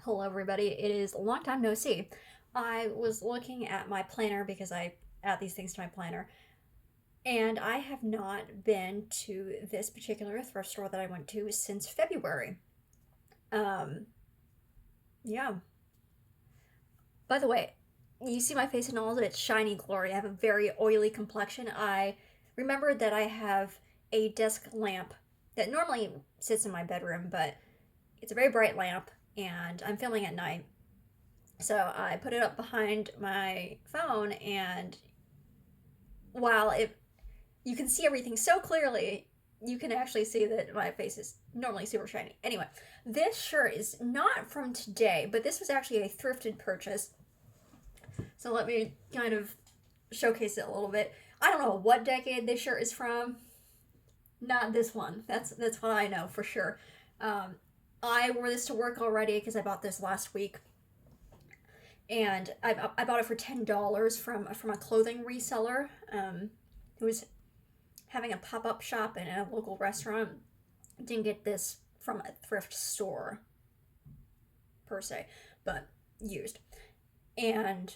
Hello, everybody. It is a long time no see. I was looking at my planner because I add these things to my planner, and I have not been to this particular thrift store that I went to since February. Um, yeah. By the way, you see my face in all of its shiny glory. I have a very oily complexion. I remembered that I have a desk lamp that normally sits in my bedroom, but it's a very bright lamp, and I'm filming at night. So I put it up behind my phone, and while it you can see everything so clearly, you can actually see that my face is normally super shiny. Anyway, this shirt is not from today, but this was actually a thrifted purchase. So let me kind of showcase it a little bit. I don't know what decade this shirt is from. Not this one. That's what I know for sure. Um, I wore this to work already because I bought this last week, and I bought it for $10 from a clothing reseller who was having a pop up shop in a local restaurant. Didn't get this from a thrift store per se, but used. And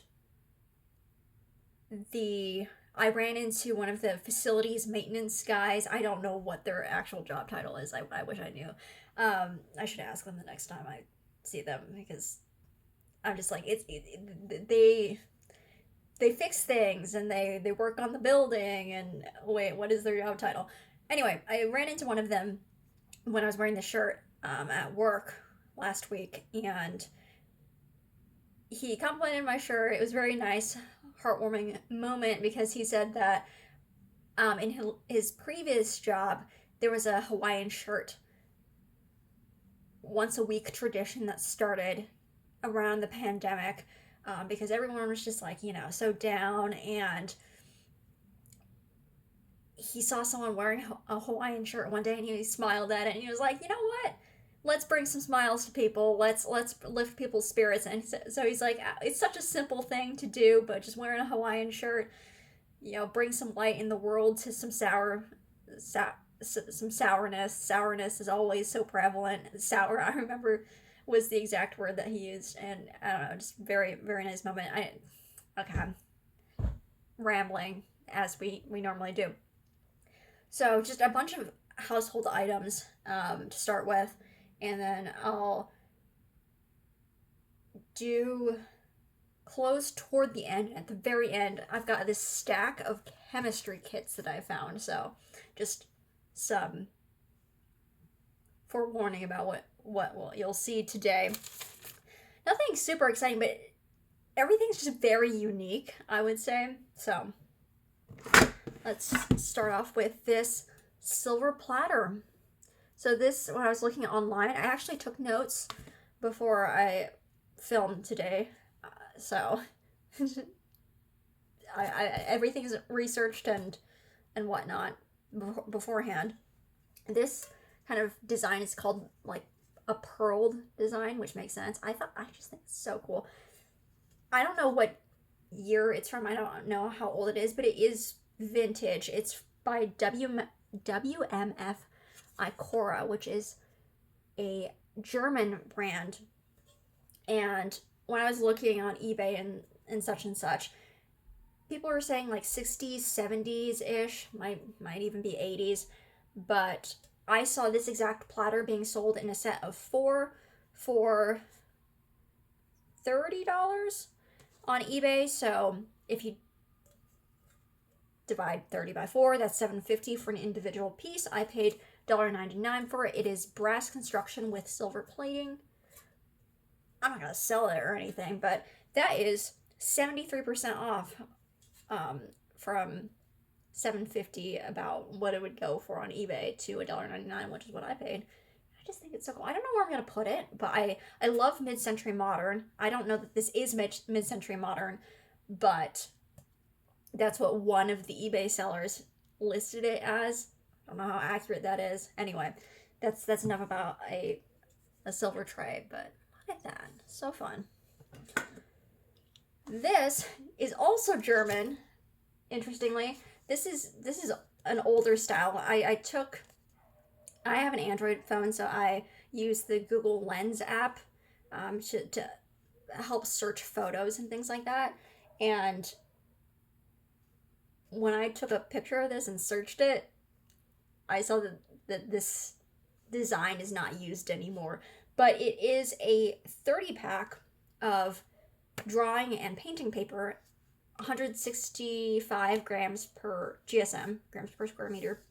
the I ran into one of the facilities maintenance guys. I don't know what their actual job title is. I wish I knew. I should ask them the next time I see them because I'm just like they fix things and they work on the building and wait, what is their job title? Anyway, I ran into one of them when I was wearing the shirt at work last week, and he complimented my shirt. It was very nice, heartwarming moment because he said that in his previous job there was a Hawaiian shirt once a week tradition that started around the pandemic because everyone was just like, so down. And he saw someone wearing a Hawaiian shirt one day and he smiled at it and he was like, you know what? Let's bring some smiles to people. Let's lift people's spirits. And so he's like, it's such a simple thing to do, but just wearing a Hawaiian shirt, bring some light in the world to some some sourness. Sourness is always so prevalent. Sour, I remember, was the exact word that he used, and I don't know, just very very nice moment. Okay, I'm rambling as we normally do. So just a bunch of household items to start with, and then I'll do close toward the end. At the very end, I've got this stack of chemistry kits that I found. So just some forewarning about what you'll see today. Nothing super exciting, but everything's just very unique, I would say. So let's start off with this silver platter. So this, when I was looking online, I actually took notes before I filmed today. So everything's researched and whatnot beforehand. This kind of design is called like a pearled design, which makes sense. I just think it's so cool. I don't know what year it's from. I don't know how old it is, but it is vintage. It's by WMF Icora, which is a German brand. And when I was looking on eBay and such, people were saying like 60s, 70s ish, might even be 80s. But I saw this exact platter being sold in a set of 4 for $30 on eBay. So if you divide 30 by 4, that's $7.50 for an individual piece. I paid $1.99 for it. It is brass construction with silver plating. I'm not gonna sell it or anything, but that is 73% off from $7.50, about what it would go for on eBay, to $1.99, which is what I paid. I just think it's so cool. I don't know where I'm gonna put it, but I love mid-century modern. I don't know that this is mid-century modern, but that's what one of the eBay sellers listed it as. I don't know how accurate that is. Anyway, that's enough about a silver tray, but look at that. So fun. This is also German, interestingly. This is an older style. I have an Android phone, so I use the Google Lens app to help search photos and things like that. And when I took a picture of this and searched it, I saw that this design is not used anymore. But it is a 30 pack of drawing and painting paper, 165 grams per GSM, grams per square meter,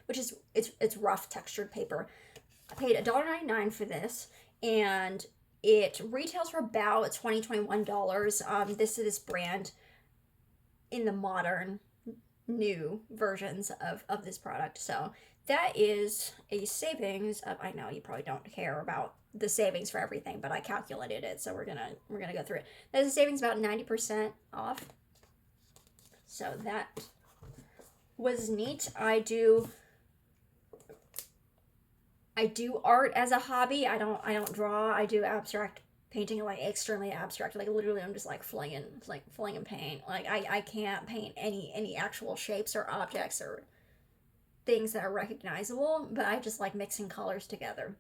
which is it's rough textured paper. I paid $1.99 for this, and it retails for about $21. This is brand in the modern new versions of this product. So that is a savings of, I know you probably don't care about the savings for everything, but I calculated it, so we're gonna go through it. That is a savings about 90% off. So that was neat. I do art as a hobby. I don't draw. I do abstract painting, like extremely abstract. Like literally, I'm just like flinging paint. Like I can't paint any actual shapes or objects or things that are recognizable. But I just like mixing colors together.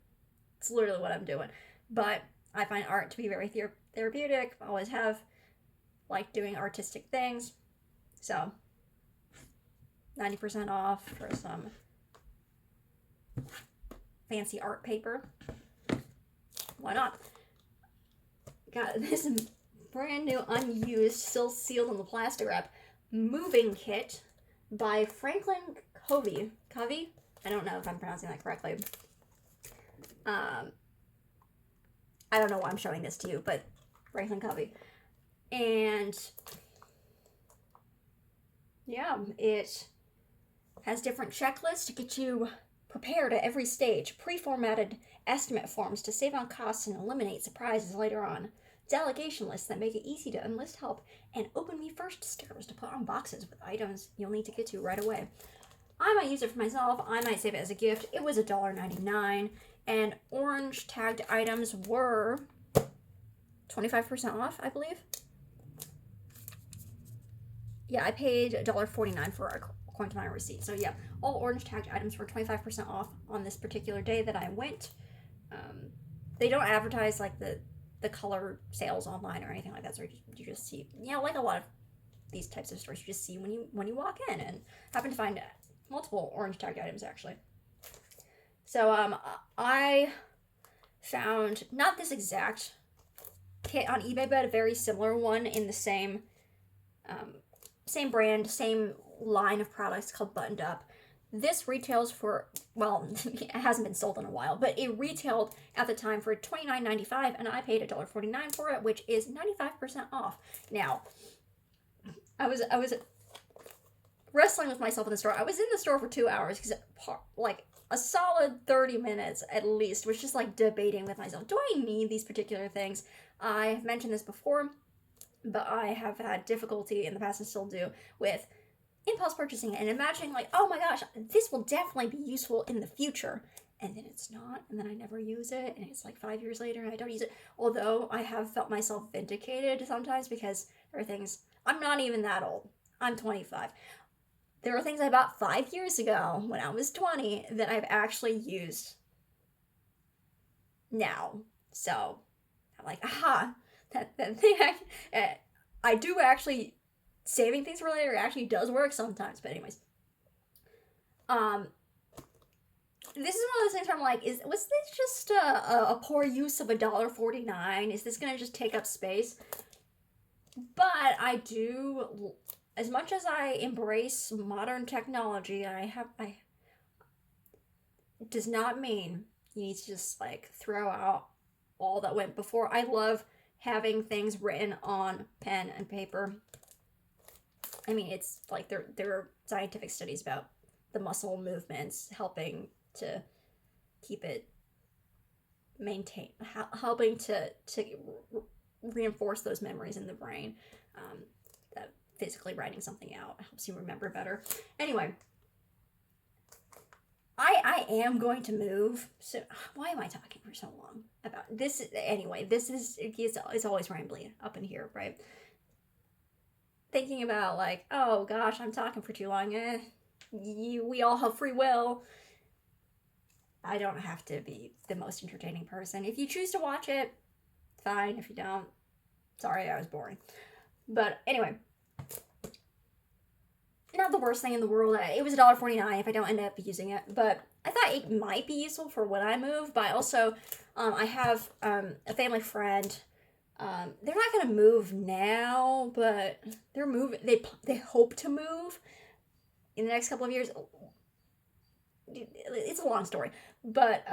It's literally what I'm doing. But I find art to be very therapeutic. I always have like doing artistic things. So 90% off for some fancy art paper. Why not? Got this brand new, unused, still sealed in the plastic wrap moving kit by Franklin Covey. Covey? I don't know if I'm pronouncing that correctly. I don't know why I'm showing this to you, but Franklin Covey. And yeah, it has different checklists to get you prepared at every stage, pre-formatted estimate forms to save on costs and eliminate surprises later on, delegation lists that make it easy to enlist help, and open me first stickers to put on boxes with items you'll need to get to right away. I might use it for myself. I might save it as a gift. It was $1.99, and orange tagged items were 25% off, I believe. Yeah, I paid $1.49 for our according to my receipt. So yeah, all orange tagged items were 25% off on this particular day that I went. They don't advertise like the color sales online or anything like that, so you just see, you know, like a lot of these types of stores, you just see when you walk in, and happen to find multiple orange tagged items actually. So I found not this exact kit on eBay, but a very similar one in the same brand, same line of products, called Buttoned Up. This retails for, well, it hasn't been sold in a while, but it retailed at the time for $29.95, and I paid $1.49 for it, which is 95% off. Now, I was wrestling with myself in the store. I was in the store for 2 hours because, like, a solid 30 minutes at least was just like debating with myself, do I need these particular things? I've mentioned this before, but I have had difficulty in the past and still do with impulse purchasing and imagining like, oh my gosh, this will definitely be useful in the future, and then it's not, and then I never use it, and it's like 5 years later and I don't use it. Although I have felt myself vindicated sometimes, because there are things, I'm not even that old, I'm 25. There are things I bought 5 years ago when I was 20 that I've actually used now. So I'm like, aha, that thing I do actually, saving things for later actually does work sometimes. But anyways, this is one of those things where I'm like, was this just a poor use of $1.49? Is this gonna just take up space? But I do, as much as I embrace modern technology, it does not mean you need to just like throw out all that went before. I love having things written on pen and paper. I mean, it's like there are scientific studies about the muscle movements helping to keep it maintained, helping to reinforce those memories in the brain. That physically writing something out helps you remember better. Anyway, I am going to move. So why am I talking for so long about this? Anyway, it's always rambling up in here, right? Thinking about like, oh gosh, I'm talking for too long. We all have free will. I don't have to be the most entertaining person. If you choose to watch it, fine. If you don't, sorry, I was boring. But anyway, not the worst thing in the world. It was $1.49 if I don't end up using it, but I thought it might be useful for when I move. But also, I have a family friend. They're not gonna move now, but they're moving. They hope to move in the next couple of years. It's a long story, but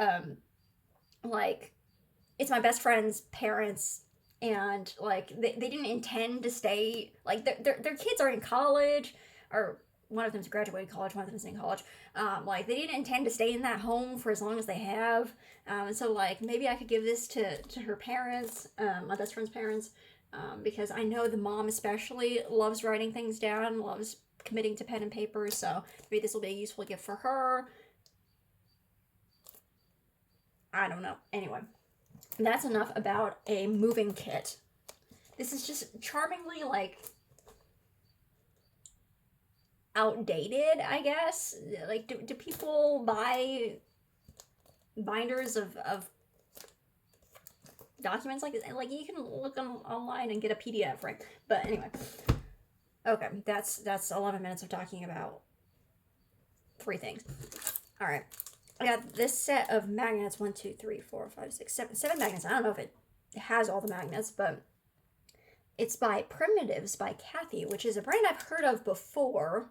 like, it's my best friend's parents, and like they didn't intend to stay. Like their kids are in college, or one of them's graduated college, one of them's in college. Like they didn't intend to stay in that home for as long as they have. And so like maybe I could give this to her parents, my best friend's parents, because I know the mom especially loves writing things down, loves committing to pen and paper. So maybe this will be a useful gift for her. I don't know. Anyway, that's enough about a moving kit. This is just charmingly, like, outdated, I guess. Like, do people buy binders of documents like this? Like, you can look online and get a PDF, right? But anyway, okay, that's 11 minutes of talking about 3 things. All right. I got this set of magnets. 1, 2, 3, 4, 5, 6, 7. 7 magnets. I don't know if it has all the magnets, but it's by Primitives by Kathy, which is a brand I've heard of before.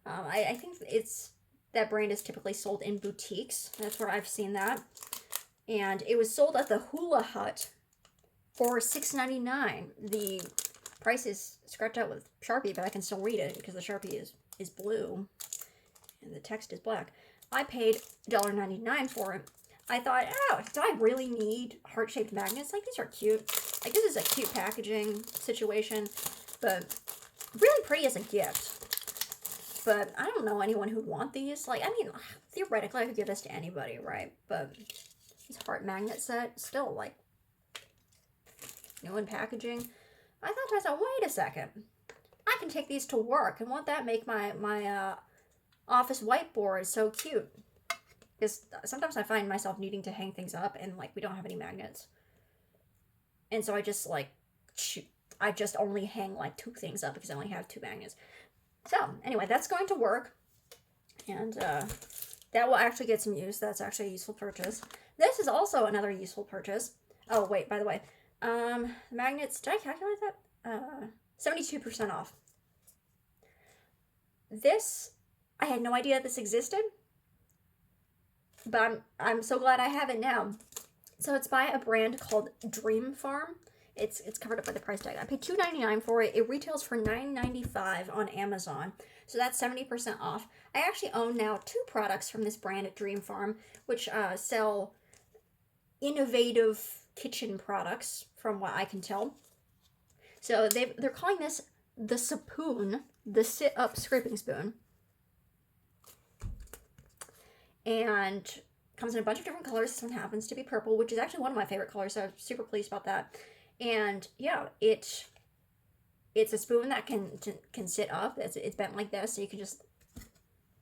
I think that brand is typically sold in boutiques. That's where I've seen that. And it was sold at the Hula Hut for $6.99. The price is scratched out with Sharpie, but I can still read it because the Sharpie is blue and the text is black. I paid $1.99 for it. I thought, oh, do I really need heart-shaped magnets? Like, these are cute. Like, this is a cute packaging situation, but really pretty as a gift. But I don't know anyone who'd want these. Like, I mean, theoretically, I could give this to anybody, right? But this heart magnet set, still, like, new in packaging. I thought to myself, wait a second. I can take these to work, and won't that make my office whiteboard so cute? Because sometimes I find myself needing to hang things up, and like we don't have any magnets, and so I just only hang like 2 things up because I only have 2 magnets. So anyway, that's going to work, and that will actually get some use. That's actually a useful purchase. This is also another useful purchase. Oh wait, by the way, magnets. Did I calculate that? 72% off. This, I had no idea this existed, but I'm so glad I have it now. So it's by a brand called Dream Farm. It's covered up by the price tag. I paid $2.99 for it. It retails for $9.95 on Amazon. So that's 70% off. I actually own now 2 products from this brand at Dream Farm, which sell innovative kitchen products, from what I can tell. So they're calling this the Sapoon, the sit-up scraping spoon. And comes in a bunch of different colors. This one happens to be purple, which is actually one of my favorite colors, so I'm super pleased about that. And yeah, it's a spoon that can sit up. It's bent like this, so you can just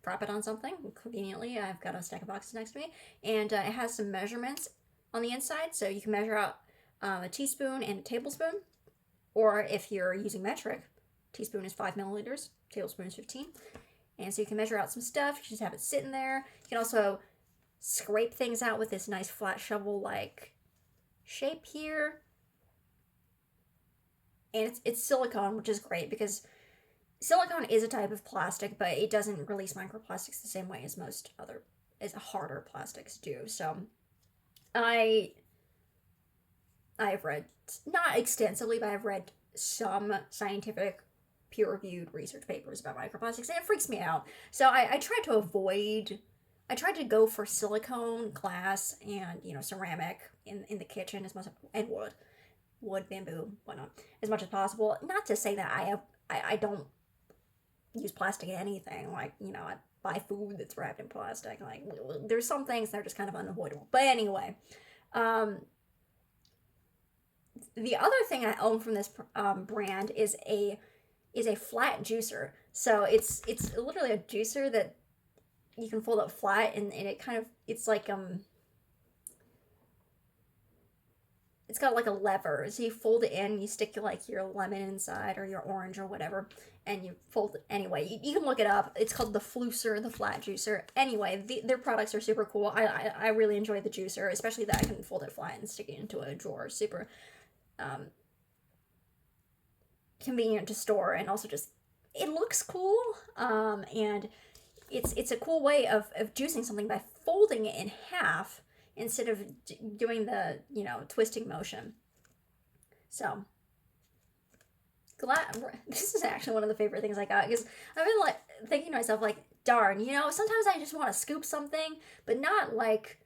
prop it on something conveniently. I've got a stack of boxes next to me, and it has some measurements on the inside, so you can measure out a teaspoon and a tablespoon, or if you're using metric, teaspoon is 5 milliliters, tablespoon is 15. And so you can measure out some stuff. You just have it sitting there. You can also scrape things out with this nice flat shovel-like shape here. And it's silicone, which is great because silicone is a type of plastic, but it doesn't release microplastics the same way as as harder plastics do. So I've read, not extensively, but I've read some scientific peer-reviewed research papers about microplastics, and it freaks me out. So I tried to go for silicone, glass, and ceramic in the kitchen as much, and wood, bamboo, whatnot, as much as possible. Not to say that I don't use plastic in anything. Like, I buy food that's wrapped in plastic. Like, there's some things that are just kind of unavoidable. But anyway, the other thing I own from this brand is a flat juicer. So it's literally a juicer that you can fold it flat, and it kind of, it's like, it's got like a lever. So you fold it in, you stick like your lemon inside or your orange or whatever, and you fold it anyway. You can look it up. It's called the Flusser, the flat juicer. Anyway, their products are super cool. I really enjoy the juicer, especially that I can fold it flat and stick it into a drawer. Super convenient to store, and also just, it looks cool. And it's a cool way of juicing something by folding it in half instead of doing the, twisting motion. So, glad, this is actually one of the favorite things I got, because I've been like thinking to myself, like, darn, sometimes I just want to scoop something, but not like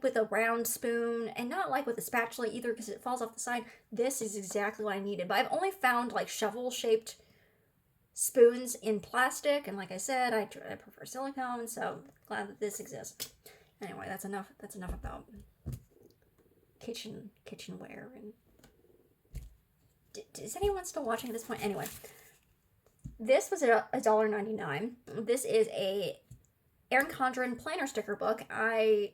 with a round spoon, and not like with a spatula either, because it falls off the side. This is exactly what I needed, but I've only found like shovel shaped spoons in plastic, and like I said, I prefer silicone, so glad that this exists. Anyway, that's enough about kitchenware. And is anyone still watching at this point? Anyway, this was $1.99. This is a Erin Condren planner sticker book. I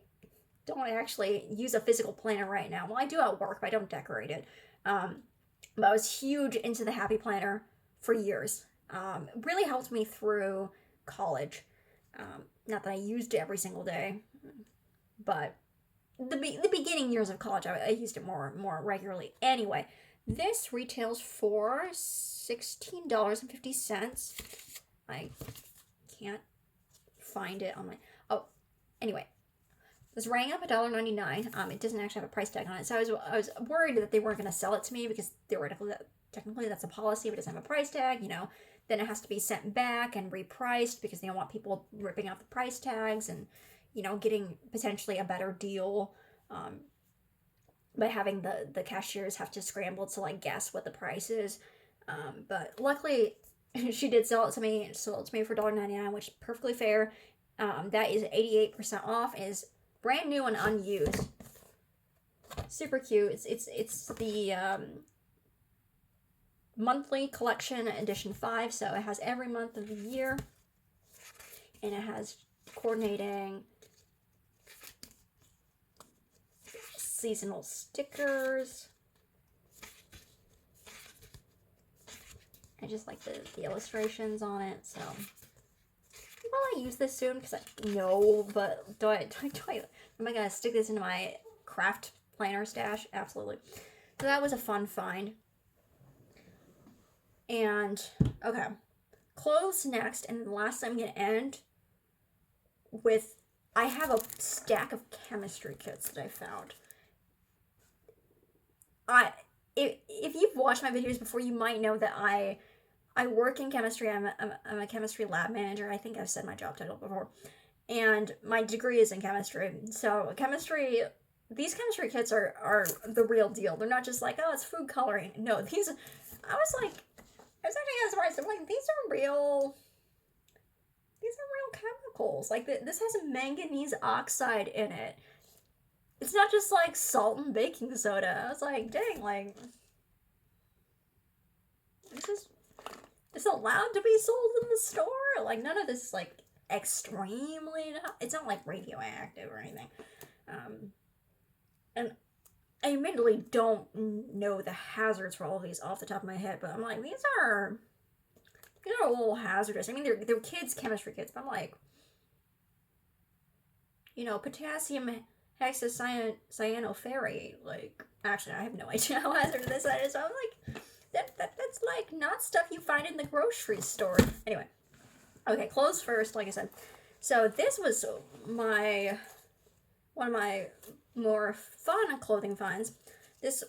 don't actually use a physical planner right now. Well, I do at work, but I don't decorate it. But I was huge into the Happy Planner for years. Really helped me through college. Not that I used it every single day, but the beginning years of college, I used it more regularly. Anyway, this retails for $16.50. I can't find it on my... Oh, anyway. This rang up $1.99. It doesn't actually have a price tag on it, so I was worried that they weren't going to sell it to me, because technically that's a policy, but it doesn't have a price tag, Then it has to be sent back and repriced, because they don't want people ripping off the price tags and, getting potentially a better deal by having the cashiers have to scramble to like guess what the price is. But luckily, she did sell it to me. Sold it to me for $1.99, which is perfectly fair. That is 88% off. It is brand new and unused. Super cute. It's the monthly collection edition 5, so it has every month of the year, and it has coordinating seasonal stickers. I just like the illustrations on it, so will I use this soon? Because no, but am I gonna stick this into my craft planner stash? Absolutely. So that was a fun find. And okay, clothes next, and the last I'm gonna end with, I have a stack of chemistry kits that I found. If you've watched my videos before, you might know that I work in chemistry. I'm a chemistry lab manager. I think I've said my job title before, and my degree is in chemistry. So these chemistry kits are the real deal. They're not just like, oh, it's food coloring. No, I was actually kind of surprised. I'm like, these are real chemicals. Like, this has manganese oxide in it. It's not just like salt and baking soda. I was like, dang, like, it's allowed to be sold in the store. Like, none of this is like extremely, it's not like radioactive or anything. And I admittedly don't know the hazards for all of these off the top of my head, but I'm like, these are a little hazardous. I mean, they're kids' chemistry kits, but I'm like, potassium hexacyanoferrate. Like, actually, I have no idea how hazardous that is. So I'm like, that's like not stuff you find in the grocery store. Anyway, okay, clothes first, like I said. So this was one of my more fun clothing finds. This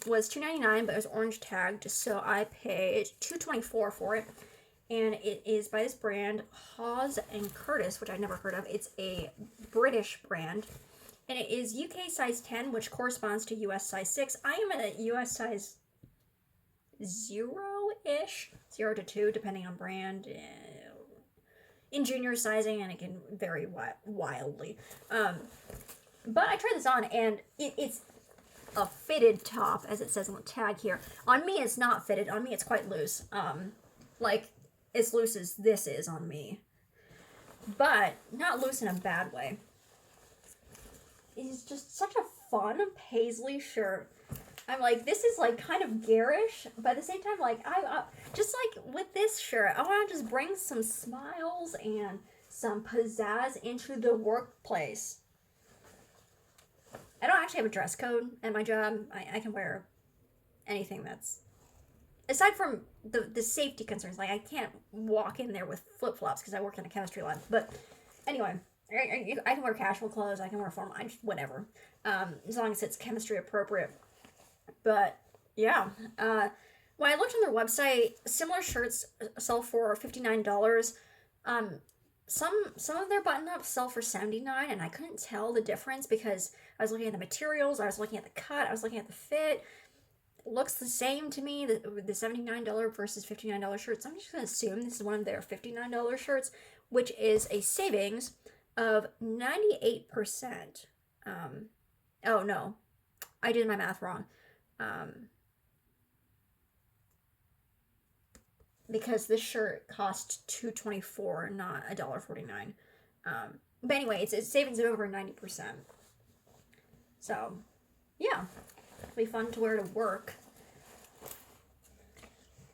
was $2.99, but it was orange tagged, so I paid $2.24 for it. And it is by this brand, Hawes and Curtis, which I've never heard of. It's a British brand, and it is UK size 10, which corresponds to US size 6. I am at a US size 0-ish, 0 to 2, depending on brand, in junior sizing, and it can vary wildly. But I tried this on, and it's a fitted top, as it says on the tag here. On me, it's not fitted. On me, it's quite loose. Like, as loose as this is on me. but not loose in a bad way. It's just such a fun paisley shirt. I'm like, this is like kind of garish, but at the same time, like I just like with this shirt, I want to just bring some smiles and some pizzazz into the workplace. I don't actually have a dress code at my job. I can wear anything that's aside from the safety concerns. Like I can't walk in there with flip flops because I work in a chemistry lab. But anyway, I can wear casual clothes. I can wear formal. Whatever, as long as it's chemistry appropriate. But yeah, when I looked on their website, similar shirts sell for $59. Um, some of their button ups sell for $79, and I couldn't tell the difference because I was looking at the materials, I was looking at the cut, I was looking at the fit. It looks the same to me, the $79 versus $59 shirts. I'm just gonna assume this is one of their $59 shirts, which is a savings of 98%. Oh no, I did my math wrong. Um, because this shirt cost $2.24, not $1.49. But anyway, it's savings of over 90%. So, yeah, it'll be fun to wear to work.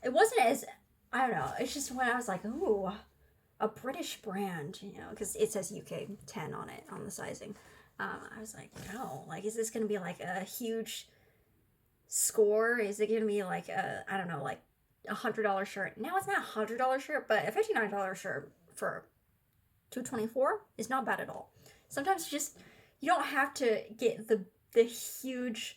It wasn't as, I don't know, it's just when I was like, ooh, a British brand, because it says UK 10 on it, on the sizing. I was like, no, like, is this going to be like a huge score? Is it going to be like I don't know, like $100 shirt? Now it's not $100 shirt, but a $59 shirt for $2.24 is not bad at all. Sometimes you don't have to get the huge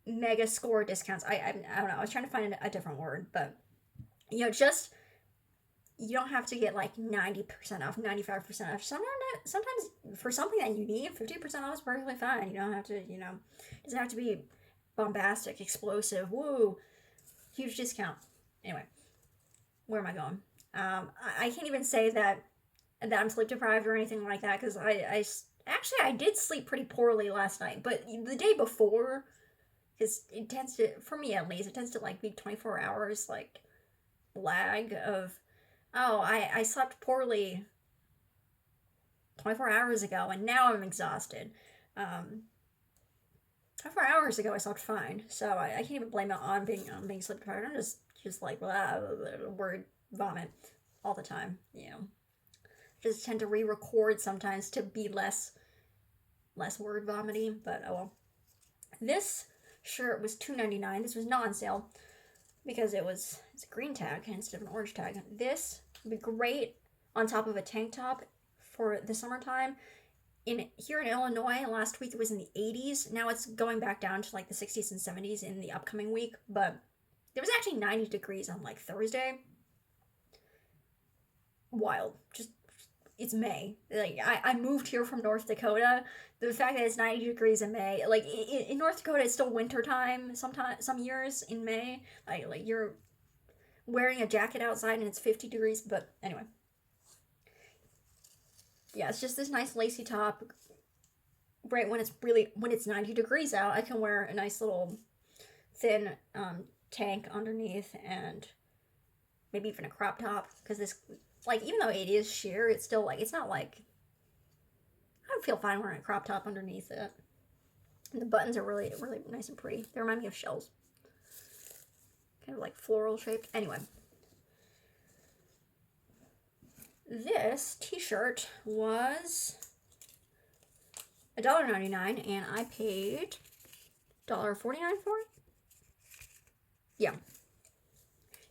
mega score discounts. I don't know. I was trying to find a different word, but just you don't have to get like 90% off, 95% off. Sometimes for something that you need, 50% off is perfectly fine. You don't have to, it doesn't have to be bombastic, explosive, woo, huge discount. Anyway, where am I going? I can't even say that I'm sleep deprived or anything like that because I did sleep pretty poorly last night, but the day before, because it tends to, for me at least, it tends to like be 24 hours like lag of, oh, I slept poorly 24 hours ago and now I'm exhausted. 24 hours ago I slept fine, so I can't even blame it on being sleep deprived. I'm just like blah, blah, blah, word vomit all the time. Just tend to re-record sometimes to be less word vomity, but oh well. This shirt was $2.99. This was not on sale because it's a green tag instead of an orange tag. This would be great on top of a tank top for the summertime. Here in Illinois, last week it was in the 80s. Now it's going back down to like the 60s and 70s in the upcoming week, but there was actually 90 degrees on like Thursday. Wild. Just, it's May. Like I moved here from North Dakota. The fact that it's 90 degrees in May, like in North Dakota, it's still winter time. Some years in May, like you're wearing a jacket outside and it's 50 degrees. But anyway, yeah, it's just this nice lacy top. Right when it's 90 degrees out, I can wear a nice little thin tank underneath and maybe even a crop top because this, like, even though it is sheer, it's still like, it's not like, I would feel fine wearing a crop top underneath it. And the buttons are really, really nice and pretty. They remind me of shells. Kind of like floral shaped. Anyway. This t-shirt was $1.99 and I paid $1.49 for it. Yeah.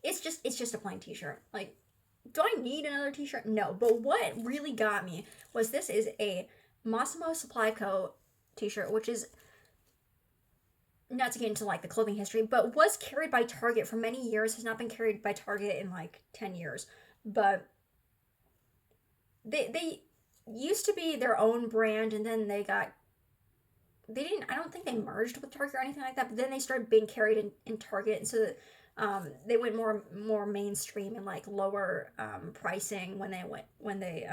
It's just a plain t-shirt. Like, do I need another t-shirt? No. But what really got me was this is a Massimo Supply Co. t-shirt, which is, not to get into like the clothing history, but was carried by Target for many years, has not been carried by Target in like 10 years. But they used to be their own brand, and then I don't think they merged with Target or anything like that, but then they started being carried in Target, and so they went more mainstream and like lower pricing when they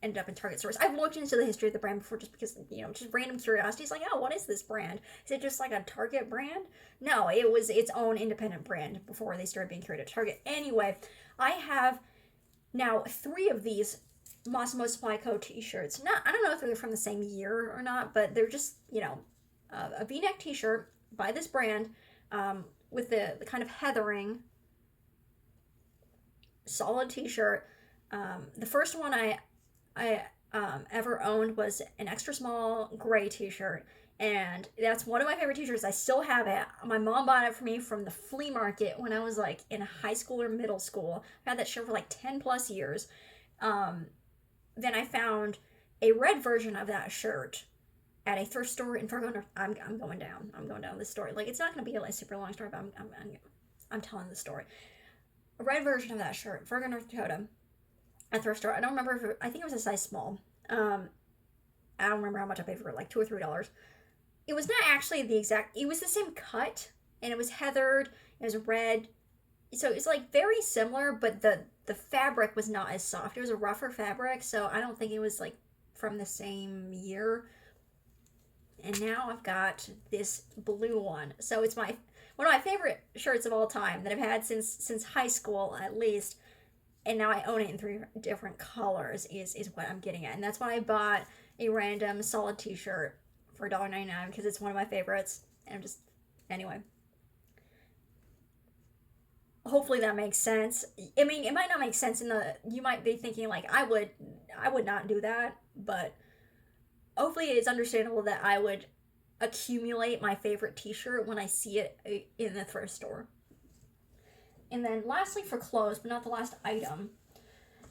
ended up in Target stores. I've looked into the history of the brand before just because, just random curiosity. It's like, oh, what is this brand? Is it just like a Target brand? No, it was its own independent brand before they started being carried at Target. Anyway, I have Now, 3 of these Massimo Supply Co. t-shirts, not, I don't know if they're from the same year or not, but they're just, a v-neck t-shirt by this brand, with the kind of heathering, solid t-shirt. The first one I ever owned was an extra small gray t-shirt, and that's one of my favorite t-shirts. I still have it. My mom bought it for me from the flea market when I was like in high school or middle school. I had that shirt for like 10 plus years. Then I found a red version of that shirt at a thrift store in Fargo. I'm going down. I'm going down this story. Like, it's not going to be a super long story, but I'm telling the story. A red version of that shirt, Fargo, North Dakota, at a thrift store. I don't remember I think it was a size small. I don't remember how much I paid for it, like $2 or $3. It was not actually it was the same cut, and it was heathered, it was red. So it's like very similar, but the fabric was not as soft. It was a rougher fabric, so I don't think it was like from the same year. And now I've got this blue one. So it's one of my favorite shirts of all time that I've had since high school at least. And now I own it in 3 different colors is what I'm getting at. And that's why I bought a random solid t-shirt for $1.99 because it's one of my favorites. And anyway. Hopefully that makes sense. I mean, it might not make sense you might be thinking like I would not do that, but hopefully it's understandable that I would accumulate my favorite t-shirt when I see it in the thrift store. And then lastly, for clothes, but not the last item,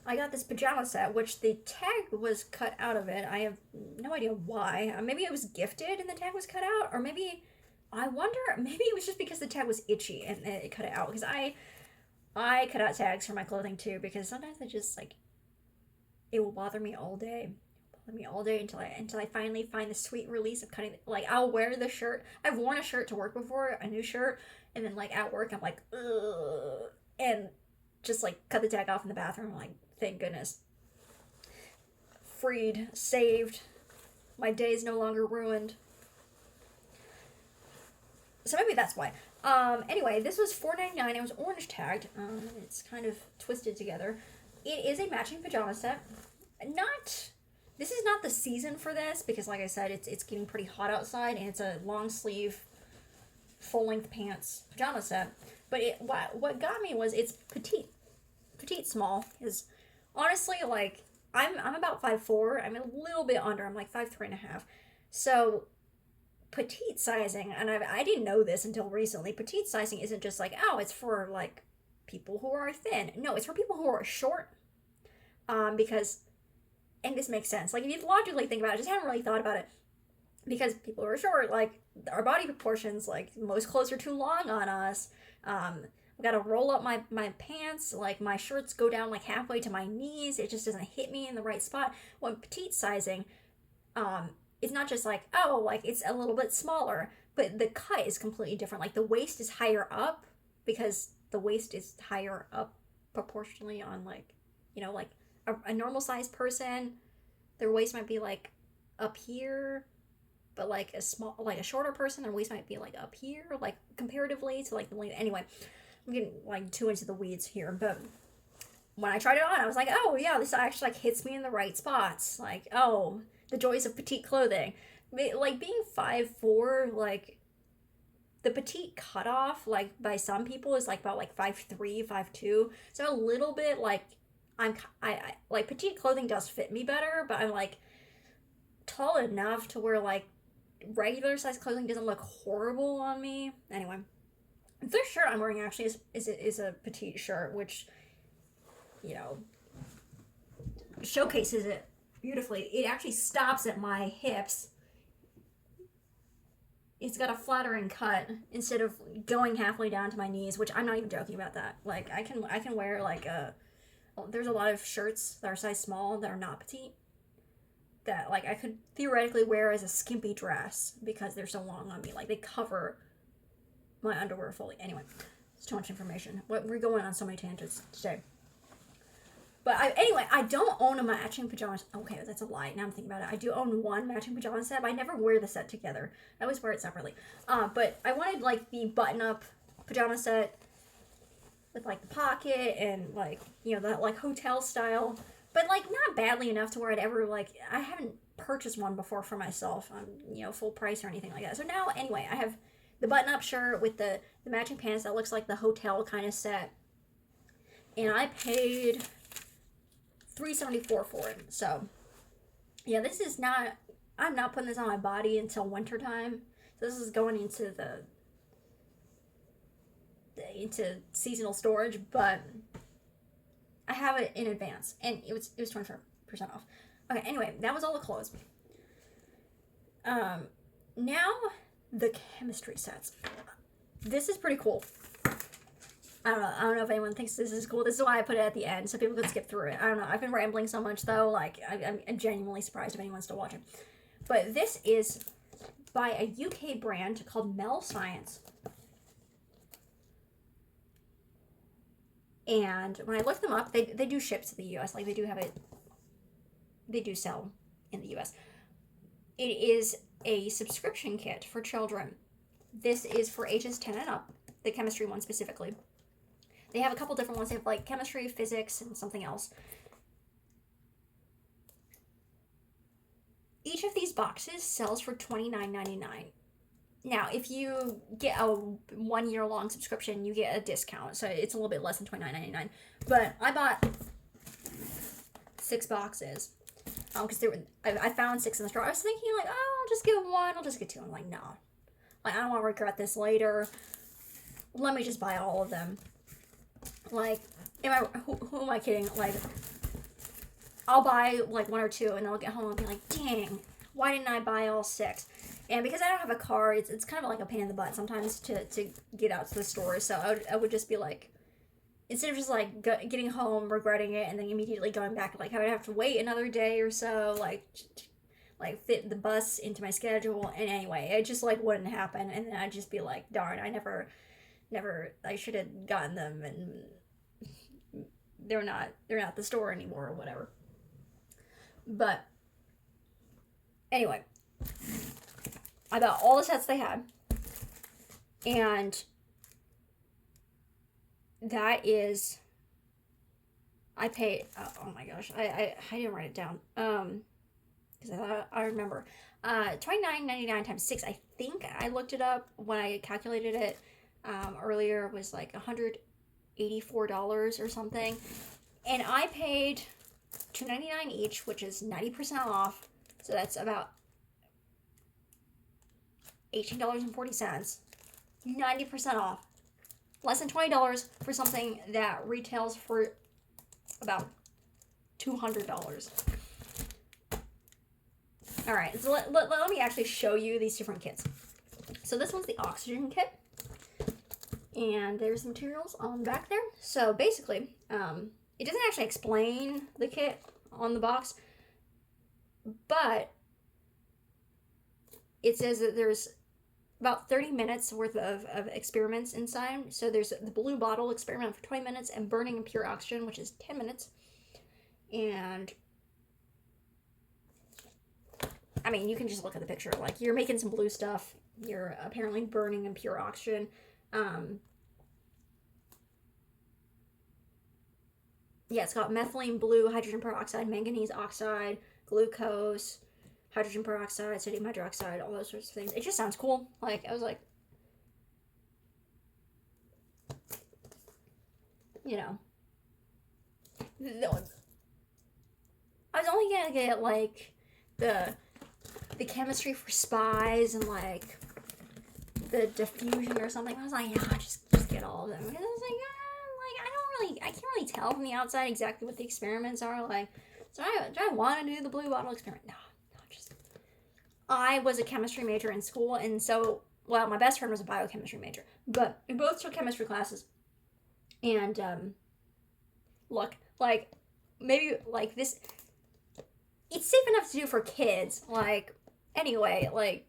I got this pajama set, which the tag was cut out of it. I have no idea why. Maybe it was gifted and the tag was cut out, or maybe it was just because the tag was itchy and it cut it out. Because I cut out tags for my clothing too, because sometimes I just like, it will bother me all day. Until I finally find the sweet release of cutting. Like, I'll wear the shirt. I've worn a shirt to work before, a new shirt, and then like at work I'm like, ugh, and just like cut the tag off in the bathroom. I'm like, thank goodness, freed, saved. My day's no longer ruined. So maybe that's why. Anyway, this was $4.99. It was orange tagged. It's kind of twisted together. It is a matching pajama set. This is not the season for this because, like I said, it's getting pretty hot outside, and it's a long sleeve, full length pants pajama set. But what got me was it's petite small. Is honestly, like, I'm about 5'4". I'm a little bit under. I'm like 5'3.5". So petite sizing, and I didn't know this until recently. Petite sizing isn't just like, oh, it's for like people who are thin. No, it's for people who are short. Because. And this makes sense. Like, if you logically think about it, I just haven't really thought about it. Because people who are short, like, our body proportions, like, most clothes are too long on us. I've got to roll up my pants. Like, my shirts go down, like, halfway to my knees. It just doesn't hit me in the right spot. When petite sizing, it's not just like, oh, like, it's a little bit smaller. But the cut is completely different. Like, the waist is higher up because the waist is higher up proportionally on, like, like, a normal sized person, their waist might be like up here, but like a shorter person, their waist might be like up here, like comparatively to like the length. Anyway, I'm getting like too into the weeds here, but when I tried it on, I was like, oh yeah, this actually like hits me in the right spots. Like, oh, the joys of petite clothing. Like, being 5'4", like the petite cutoff, like by some people is like about like 5'3", 5'2". So a little bit like. I like petite clothing does fit me better, but I'm like tall enough to where like regular size clothing doesn't look horrible on me. Anyway, this shirt I'm wearing actually is a petite shirt, which showcases it beautifully. It actually stops at my hips. It's got a flattering cut instead of going halfway down to my knees, which I'm not even joking about that. Like, I can wear like there's a lot of shirts that are size small that are not petite that like I could theoretically wear as a skimpy dress because they're so long on me. Like, they cover my underwear fully. Anyway, it's too much information. We're going on so many tangents today. But I don't own a matching pajama. Okay, that's a lie. Now I'm thinking about it. I do own one matching pajama set, but I never wear the set together. I always wear it separately. But I wanted like the button-up pajama set with like the pocket and like, you know, that like hotel style, but like not badly enough to where I'd ever like, I haven't purchased one before for myself on, you know, full price or anything like that. So now anyway, I have the button up shirt with the matching pants that looks like the hotel kind of set, and I paid $3.74 for it. So yeah, this is not, I'm not putting this on my body until wintertime. So this is going into seasonal storage, but I have it in advance, and it was 25% off. Okay, anyway, that was all the clothes. Now the chemistry sets. This is pretty cool. I don't know if anyone thinks this is cool. This is why I put it at the end so people could skip through it. I don't know. I've been rambling so much though. Like I'm genuinely surprised if anyone's still watching. But this is by a UK brand called Mel Science. And when I looked them up, they do ship to the US. Like they do have it. They do sell in the US. It is a subscription kit for children. This is for ages 10 and up. The chemistry one specifically. They have a couple different ones. They have like chemistry, physics, and something else. Each of these boxes sells for $29.99. Now, if you get a 1 year long subscription, you get a discount, so it's a little bit less than $29.99. But I bought 6 boxes because I found 6 in the store. I was thinking like, oh, I'll just get 1, I'll just get 2. I'm like, no, like I don't want to regret this later. Let me just buy all of them. Like, who am I kidding? Like, I'll buy like 1 or 2, and I'll get home and be like, dang, why didn't I buy all 6? And because I don't have a car, it's kind of like a pain in the butt sometimes to get out to the store. So I would just be like, instead of just like getting home, regretting it, and then immediately going back, like I would have to wait another day or so, like fit the bus into my schedule. And anyway, it just like wouldn't happen. And then I'd just be like, darn, I never, I should have gotten them, and they're not at the store anymore or whatever. But anyway, I bought all the sets they had, and that is, I paid, oh my gosh, I didn't write it down, because I remember, $29.99 times 6, I think I looked it up when I calculated it, earlier, was like $184 or something, and I paid $2.99 each, which is 90% off, so that's about $18.40, 90% off, less than $20 for something that retails for about $200. All right, so let me actually show you these different kits. So this one's the oxygen kit, and there's materials on the back there. So basically, it doesn't actually explain the kit on the box, but it says that there's about 30 minutes worth of experiments inside. So there's the blue bottle experiment for 20 minutes and burning in pure oxygen, which is 10 minutes. And I mean, you can just look at the picture. Like, you're making some blue stuff. You're apparently burning in pure oxygen. Yeah, it's got methylene blue, hydrogen peroxide, manganese oxide, glucose, hydrogen peroxide, sodium hydroxide, all those sorts of things. It just sounds cool. Like, I was like, you know, I was only gonna get like the chemistry for spies and like the diffusion or something. I was like, yeah, just get all of them. Because I was like, I can't really tell from the outside exactly what the experiments are. Like, do I want to do the blue bottle experiment? No, just. I was a chemistry major in school, and so, well, my best friend was a biochemistry major, but we both took chemistry classes. And look, like, maybe like this, it's safe enough to do for kids. Like, anyway, like,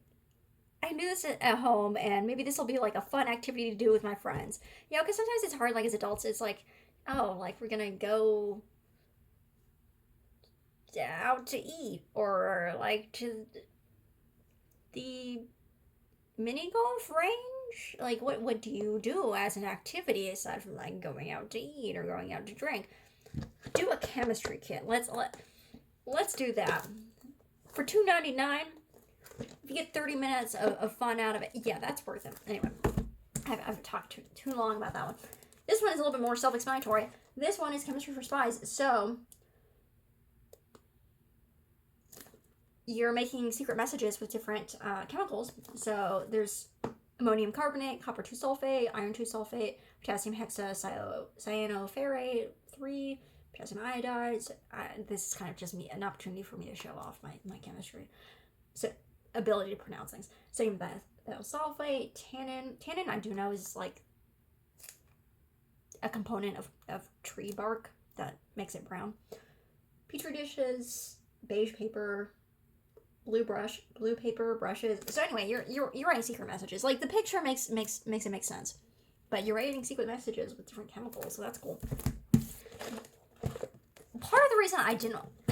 I can do this at home, and maybe this will be like a fun activity to do with my friends. You know, because sometimes it's hard, like as adults, it's like, oh, like we're gonna go out to eat, or like to the mini golf range Like, what do you do as an activity aside from like going out to eat or going out to drink? Do a chemistry kit. Let's do that for $2.99. If you get 30 minutes of fun out of it, yeah, that's worth it. Anyway, I've talked too long about that one. This one is a little bit more self-explanatory. This one is Chemistry for Spies. So you're making secret messages with different chemicals. So there's ammonium carbonate, copper 2 sulfate, iron 2 sulfate, potassium hexacyanoferrate 3, potassium iodide. So, this is kind of just an opportunity for me to show off my chemistry. So ability to pronounce things. Sodium thiosulfate, tannin. Tannin I do know is like a component of tree bark that makes it brown. Petri dishes, beige paper, blue paper brushes. So anyway, you're writing secret messages. Like the picture makes it make sense, but you're writing secret messages with different chemicals, so that's cool. Part of the reason I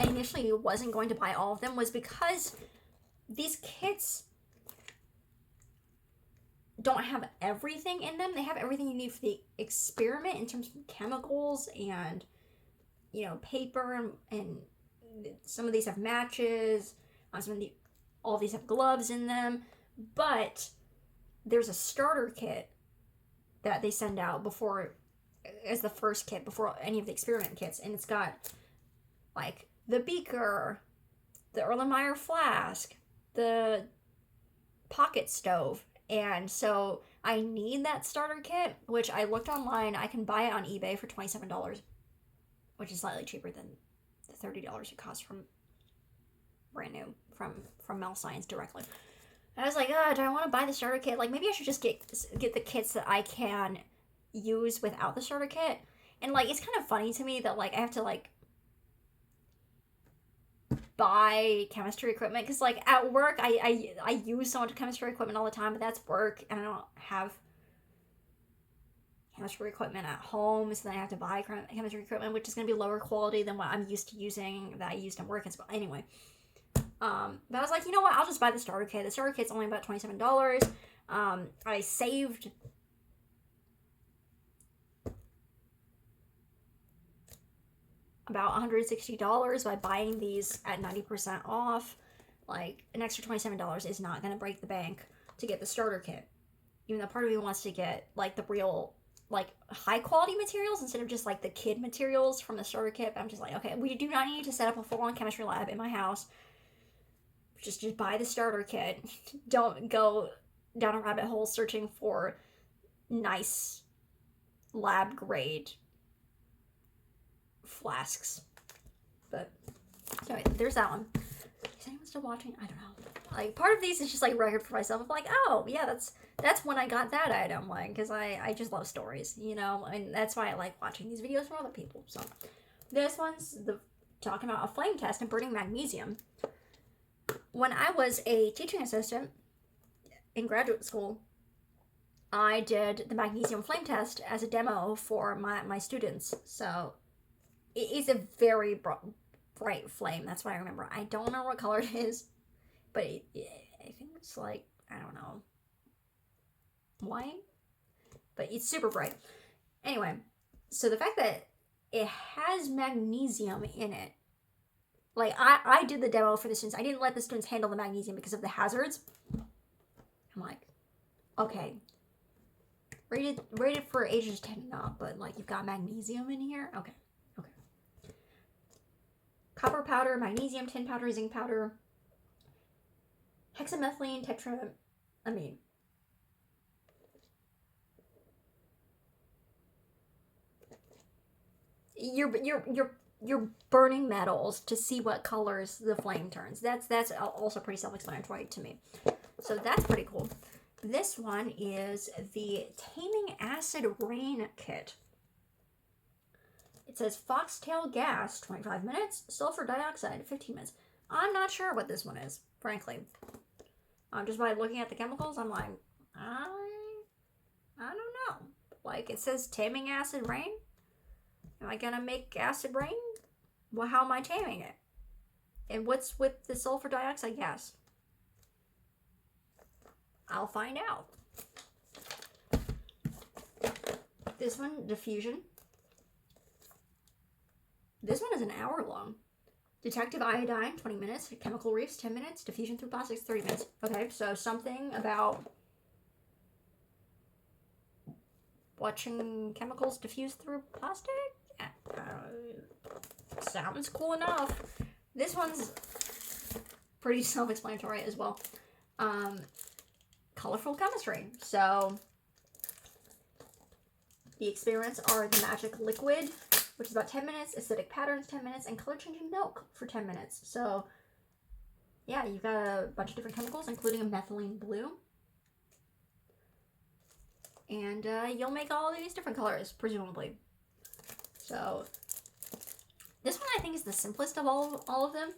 initially wasn't going to buy all of them was because these kits don't have everything in them. They have everything you need for the experiment in terms of chemicals and, paper and some of these have matches. All these have gloves in them, but there's a starter kit that they send out as the first kit before any of the experiment kits, and it's got like the beaker, the Erlenmeyer flask, the pocket stove, and so I need that starter kit, which I looked online. I can buy it on eBay for $27, which is slightly cheaper than the $30 it costs from brand new from Mel Science directly. And I was like, do I want to buy the starter kit? Like, maybe I should just get the kits that I can use without the starter kit. And like, it's kind of funny to me that like I have to like buy chemistry equipment because like at work I use so much chemistry equipment all the time, but that's work, and I don't have chemistry equipment at home, so then I have to buy chemistry equipment, which is going to be lower quality than what I'm used to using that I used in work as well. Anyway, but I was like, you know what? I'll just buy the starter kit. The starter kit's only about $27. I saved about $160 by buying these at 90% off. Like, an extra $27 is not going to break the bank to get the starter kit. Even though part of me wants to get, like, the real, like, high-quality materials instead of just, like, the kid materials from the starter kit. But I'm just like, okay, we do not need to set up a full-on chemistry lab in my house. Just buy the starter kit. Don't go down a rabbit hole searching for nice lab-grade flasks. But so there's that one. Is anyone still watching? I don't know. Like, part of these is just like record for myself of like, oh yeah, that's when I got that item, like, because I just love stories, and that's why I like watching these videos from other people. So this one's talking about a flame test and burning magnesium. When I was a teaching assistant in graduate school, I did the magnesium flame test as a demo for my students. So it is a very bright flame. That's what I remember. I don't remember what color it is, but I think it's like, I don't know, white, but it's super bright. Anyway, so the fact that it has magnesium in it, like, I did the demo for the students. I didn't let the students handle the magnesium because of the hazards. I'm like, okay, rated for ages 10 and up, but like, you've got magnesium in here? Okay. Copper powder, magnesium, tin powder, zinc powder, hexamethylene tetraamine. You're burning metals to see what colors the flame turns. That's also pretty self-explanatory to me. So that's pretty cool. This one is the Taming Acid Rain Kit. It says foxtail gas, 25 minutes, sulfur dioxide, 15 minutes. I'm not sure what this one is, frankly. Just by looking at the chemicals, I'm like, I don't know. Like, it says taming acid rain. Am I gonna make acid rain? Well, how am I taming it? And what's with the sulfur dioxide gas? I'll find out. This one, diffusion. This one is an hour long. Detective iodine, 20 minutes. Chemical reefs, 10 minutes. Diffusion through plastics, 30 minutes. Okay, so something about watching chemicals diffuse through plastic? Sounds cool enough. This one's pretty self-explanatory as well. Colorful chemistry. So the experiments are the magic liquid, which is about 10 minutes, acidic patterns, 10 minutes, and color-changing milk for 10 minutes. So, yeah, you've got a bunch of different chemicals, including a methylene blue. And you'll make all these different colors, presumably. So, this one I think is the simplest of all of them.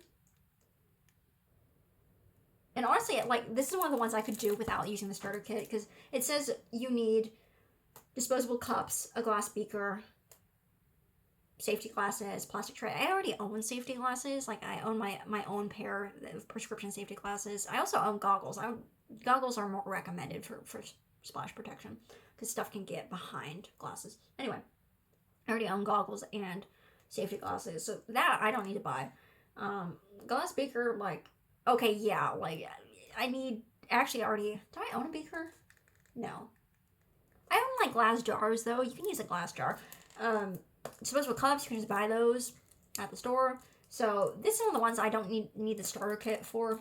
And honestly, like, this is one of the ones I could do without using the starter kit, because it says you need disposable cups, a glass beaker, safety glasses, plastic tray. I already own safety glasses. Like, I own my own pair of prescription safety glasses. I also own goggles. Goggles are more recommended for splash protection, because stuff can get behind glasses. Anyway, I already own goggles and safety glasses, so that I don't need to buy. Glass beaker, like, okay, yeah, like, I need, actually already, do I own a beaker? No. I own, like, glass jars, though. You can use a glass jar. Disposable cups, you can just buy those at the store. So, this is one of the ones I don't need the starter kit for.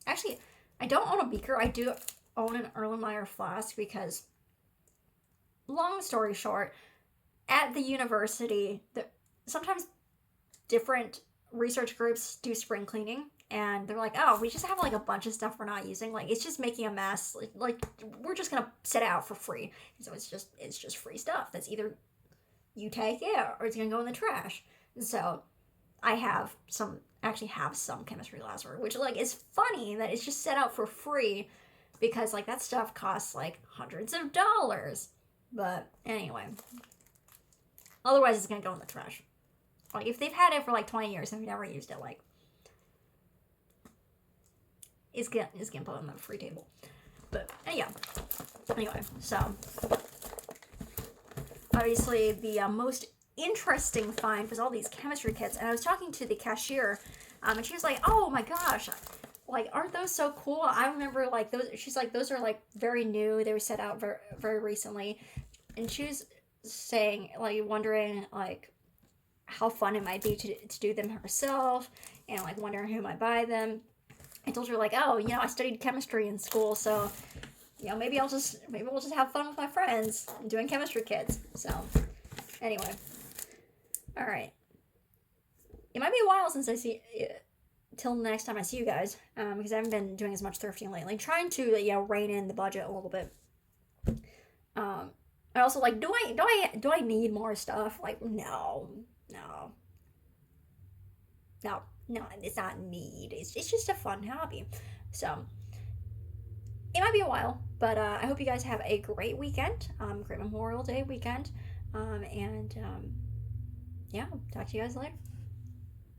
Actually, I don't own a beaker. I do own an Erlenmeyer flask because, long story short, at the university, sometimes different research groups do spring cleaning, and they're like, oh, we just have like a bunch of stuff we're not using, like it's just making a mess, like we're just gonna set it out for free. So it's just free stuff that's either you take it or it's gonna go in the trash. So I actually have some chemistry glassware, which like is funny that it's just set out for free, because like that stuff costs like hundreds of dollars. But anyway, otherwise it's gonna go in the trash. Like, if they've had it for, like, 20 years and we've never used it, like, it's gonna put on the free table. But, yeah. Anyway, so, obviously, the most interesting find was all these chemistry kits. And I was talking to the cashier, and she was like, oh, my gosh, like, aren't those so cool? I remember, like, those, she's like, those are, like, very new. They were set out very, very recently. And she was saying, like, wondering, like, how fun it might be to do them herself, and like wondering who might buy them. I told her, like, oh, I studied chemistry in school, so maybe we'll just have fun with my friends doing chemistry kits. So anyway, all right, it might be a while since I see till the next time I see you guys, because I haven't been doing as much thrifting lately, trying to rein in the budget a little bit. I also, like, do I need more stuff? Like, no, it's not need. It's just a fun hobby. So, it might be a while, but I hope you guys have a great weekend, great Memorial Day weekend, and yeah, talk to you guys later.